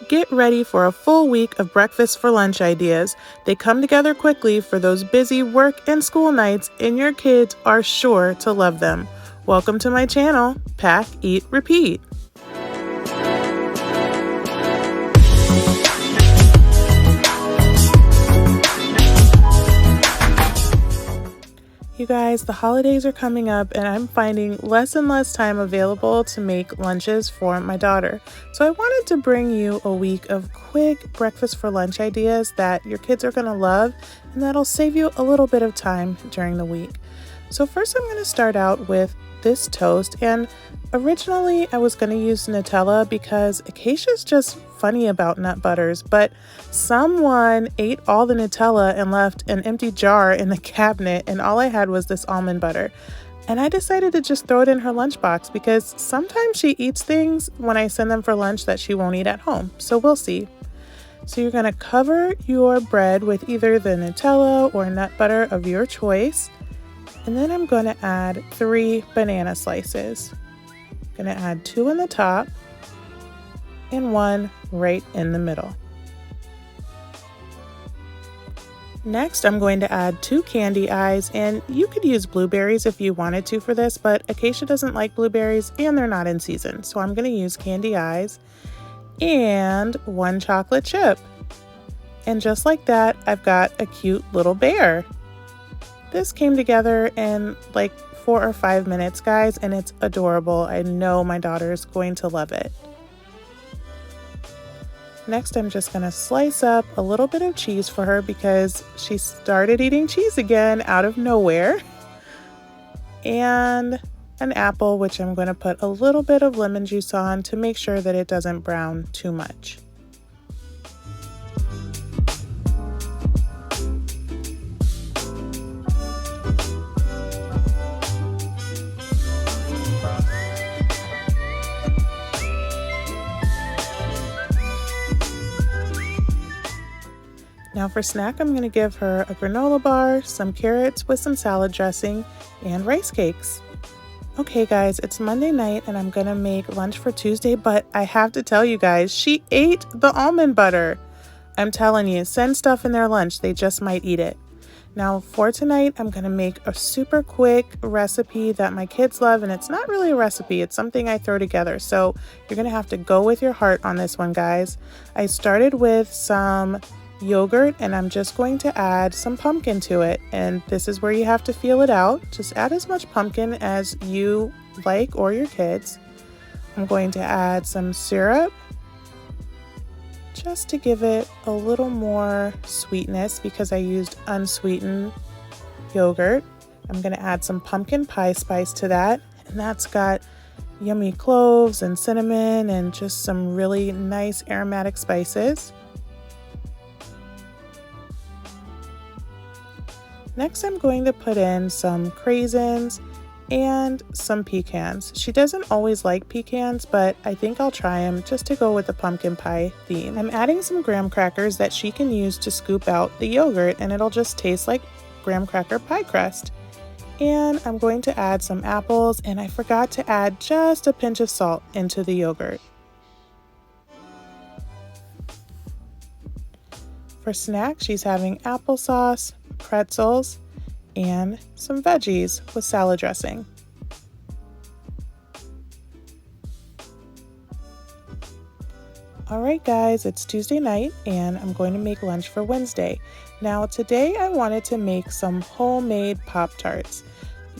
Get ready for a full week of breakfast for lunch ideas. They come together quickly for those busy work and school nights, and your kids are sure to love them. Welcome to my channel, Pack, Eat, Repeat. You guys, the holidays are coming up and I'm finding less and less time available to make lunches for my daughter. So I wanted to bring you a week of quick breakfast for lunch ideas that your kids are going to love and that'll save you a little bit of time during the week. So first I'm going to start out with this toast, and originally I was going to use Nutella because Acacia's just funny about nut butters, but someone ate all the Nutella and left an empty jar in the cabinet, and all I had was this almond butter. And I decided to just throw it in her lunchbox because sometimes she eats things when I send them for lunch that she won't eat at home, so we'll see. So you're going to cover your bread with either the Nutella or nut butter of your choice. And then I'm going to add 3 banana slices. I'm going to add 2 on the top and 1 right in the middle. Next, I'm going to add 2 candy eyes, and you could use blueberries if you wanted to for this, but Acacia doesn't like blueberries and they're not in season. So I'm going to use candy eyes and 1 chocolate chip. And just like that, I've got a cute little bear. This came together in like 4 or 5 minutes, guys, and it's adorable. I know my daughter's going to love it. Next, I'm just going to slice up a little bit of cheese for her because she started eating cheese again out of nowhere. And an apple, which I'm going to put a little bit of lemon juice on to make sure that it doesn't brown too much. Now for snack, I'm going to give her a granola bar, some carrots with some salad dressing, and rice cakes. Okay guys, it's Monday night and I'm going to make lunch for Tuesday, but I have to tell you guys, she ate the almond butter. I'm telling you, send stuff in their lunch, they just might eat it. Now for tonight, I'm going to make a super quick recipe that my kids love, and it's not really a recipe, it's something I throw together. So you're going to have to go with your heart on this one, guys. I started with some yogurt and I'm just going to add some pumpkin to it, and this is where you have to feel it out. Just add as much pumpkin as you like or your kids. I'm going to add some syrup just to give it a little more sweetness because I used unsweetened yogurt. I'm going to add some pumpkin pie spice to that, and that's got yummy cloves and cinnamon and just some really nice aromatic spices. Next, I'm going to put in some craisins and some pecans. She doesn't always like pecans, but I think I'll try them just to go with the pumpkin pie theme. I'm adding some graham crackers that she can use to scoop out the yogurt, and it'll just taste like graham cracker pie crust. And I'm going to add some apples, and I forgot to add just a pinch of salt into the yogurt. For snack, she's having applesauce, pretzels, and some veggies with salad dressing. Alright guys, it's Tuesday night and I'm going to make lunch for Wednesday. Now today I wanted to make some homemade Pop-Tarts.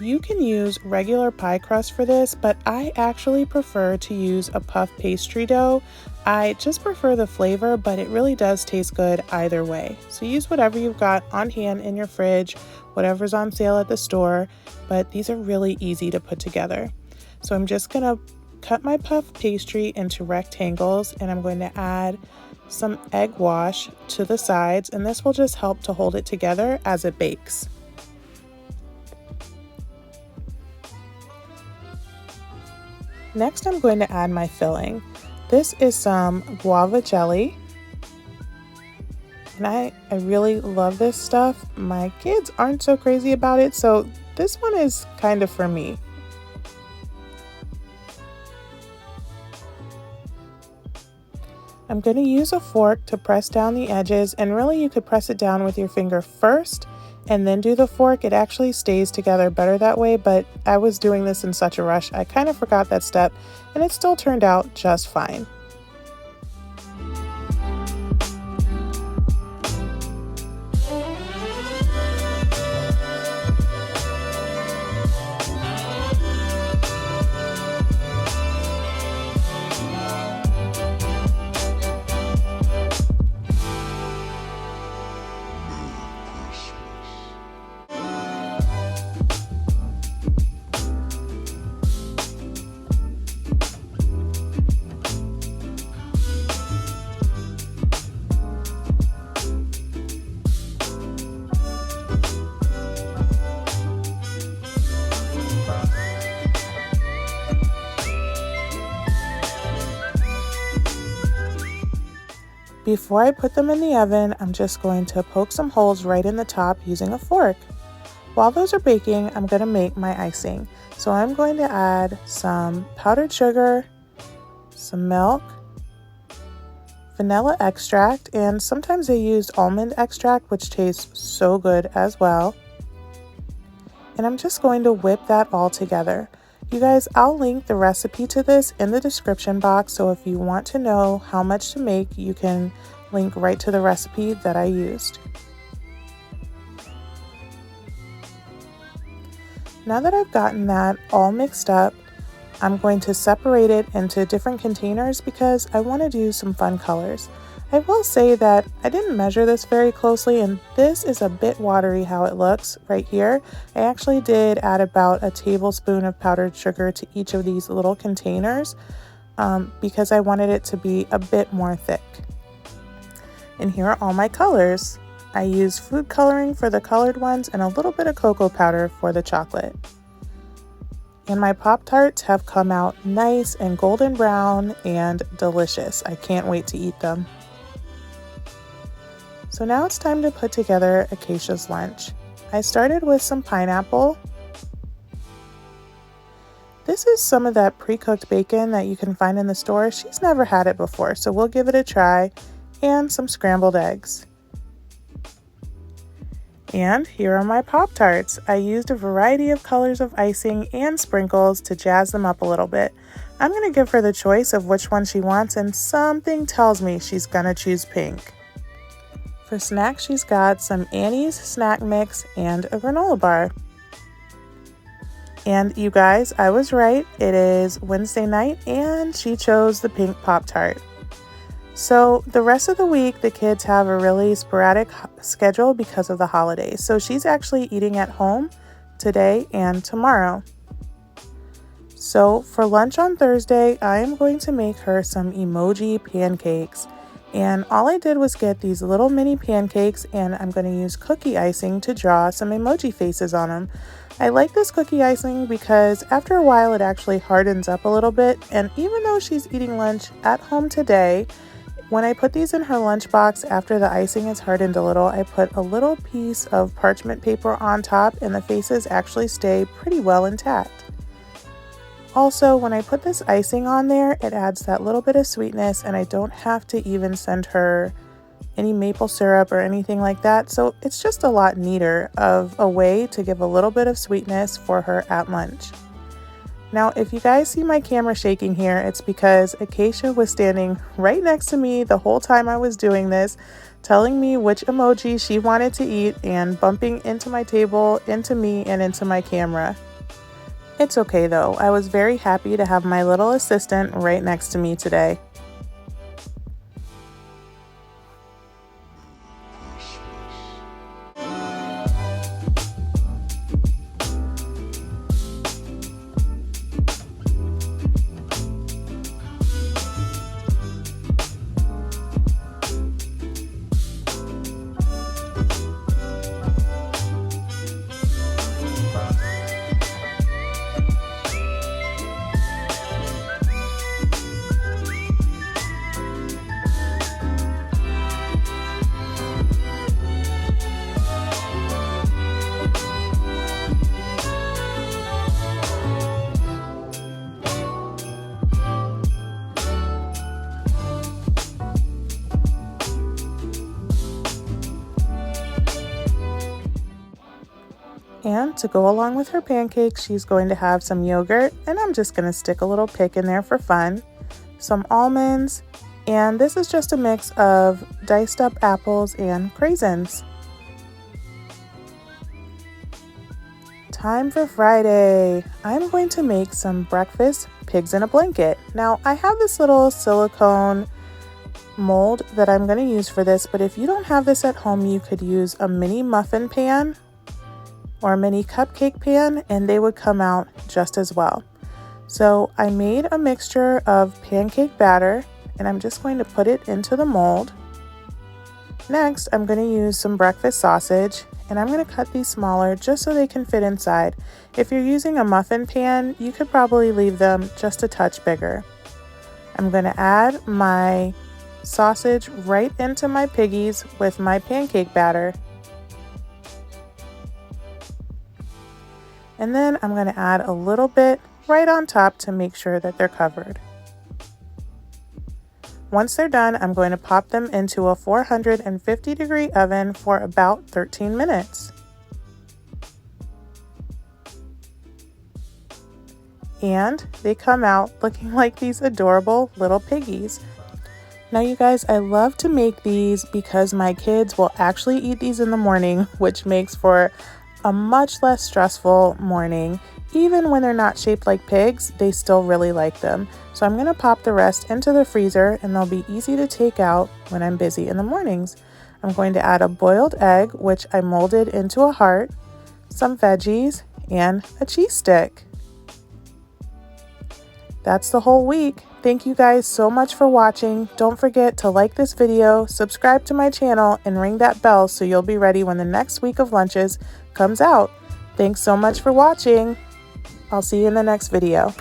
You can use regular pie crust for this, but I actually prefer to use a puff pastry dough. I just prefer the flavor, but it really does taste good either way. So use whatever you've got on hand in your fridge, whatever's on sale at the store, but these are really easy to put together. So I'm just gonna cut my puff pastry into rectangles, and I'm going to add some egg wash to the sides, and this will just help to hold it together as it bakes. Next, I'm going to add my filling. This is some guava jelly, and I really love this stuff. My kids aren't so crazy about it, so this one is kind of for me. I'm going to use a fork to press down the edges, and really you could press it down with your finger first and then do the fork. It actually stays together better that way, but I was doing this in such a rush I kind of forgot that step, and it still turned out just fine. Before I put them in the oven, I'm just going to poke some holes right in the top using a fork. While those are baking, I'm going to make my icing. So I'm going to add some powdered sugar, some milk, vanilla extract, and sometimes I use almond extract, which tastes so good as well. And I'm just going to whip that all together. You guys, I'll link the recipe to this in the description box, so if you want to know how much to make, you can link right to the recipe that I used. Now that I've gotten that all mixed up, I'm going to separate it into different containers because I want to do some fun colors. I will say that I didn't measure this very closely, and this is a bit watery how it looks right here. I actually did add about a tablespoon of powdered sugar to each of these little containers because I wanted it to be a bit more thick. And here are all my colors. I used food coloring for the colored ones and a little bit of cocoa powder for the chocolate. And my Pop-Tarts have come out nice and golden brown and delicious. I can't wait to eat them. So now it's time to put together Acacia's lunch. I started with some pineapple. This is some of that pre-cooked bacon that you can find in the store. She's never had it before, so we'll give it a try. And some scrambled eggs. And here are my Pop-Tarts. I used a variety of colors of icing and sprinkles to jazz them up a little bit. I'm going to give her the choice of which one she wants, and something tells me she's going to choose pink. For snacks, she's got some Annie's snack mix and a granola bar. And you guys, I was right. It is Wednesday night and she chose the pink Pop-Tart. So the rest of the week, the kids have a really sporadic schedule because of the holidays. So she's actually eating at home today and tomorrow. So for lunch on Thursday, I am going to make her some emoji pancakes. And all I did was get these little mini pancakes, and I'm going to use cookie icing to draw some emoji faces on them. I like this cookie icing because after a while it actually hardens up a little bit, and even though she's eating lunch at home today, when I put these in her lunchbox after the icing is hardened a little, I put a little piece of parchment paper on top, and the faces actually stay pretty well intact. Also, when I put this icing on there, it adds that little bit of sweetness, and I don't have to even send her any maple syrup or anything like that. So it's just a lot neater of a way to give a little bit of sweetness for her at lunch. Now, if you guys see my camera shaking here, it's because Acacia was standing right next to me the whole time I was doing this, telling me which emoji she wanted to eat and bumping into my table, into me, and into my camera. It's okay though, I was very happy to have my little assistant right next to me today. And to go along with her pancakes, she's going to have some yogurt, and I'm just going to stick a little pick in there for fun, some almonds, and this is just a mix of diced up apples and craisins. Time for Friday. I'm going to make some breakfast pigs in a blanket. Now, I have this little silicone mold that I'm going to use for this, but if you don't have this at home, you could use a mini muffin pan or a mini cupcake pan, and they would come out just as well. So I made a mixture of pancake batter, and I'm just going to put it into the mold. Next, I'm going to use some breakfast sausage, and I'm going to cut these smaller just so they can fit inside. If you're using a muffin pan, you could probably leave them just a touch bigger. I'm going to add my sausage right into my piggies with my pancake batter. And then I'm going to add a little bit right on top to make sure that they're covered. Once they're done, I'm going to pop them into a 450-degree oven for about 13 minutes. And they come out looking like these adorable little piggies. Now you guys, I love to make these because my kids will actually eat these in the morning, which makes for a much less stressful morning. Even when they're not shaped like pigs, they still really like them. So I'm going to pop the rest into the freezer, and they'll be easy to take out when I'm busy in the mornings. I'm going to add a boiled egg, which I molded into a heart, some veggies, and a cheese stick. That's the whole week. Thank you guys so much for watching. Don't forget to like this video, subscribe to my channel, and ring that bell so you'll be ready when the next week of lunches comes out. Thanks so much for watching. I'll see you in the next video.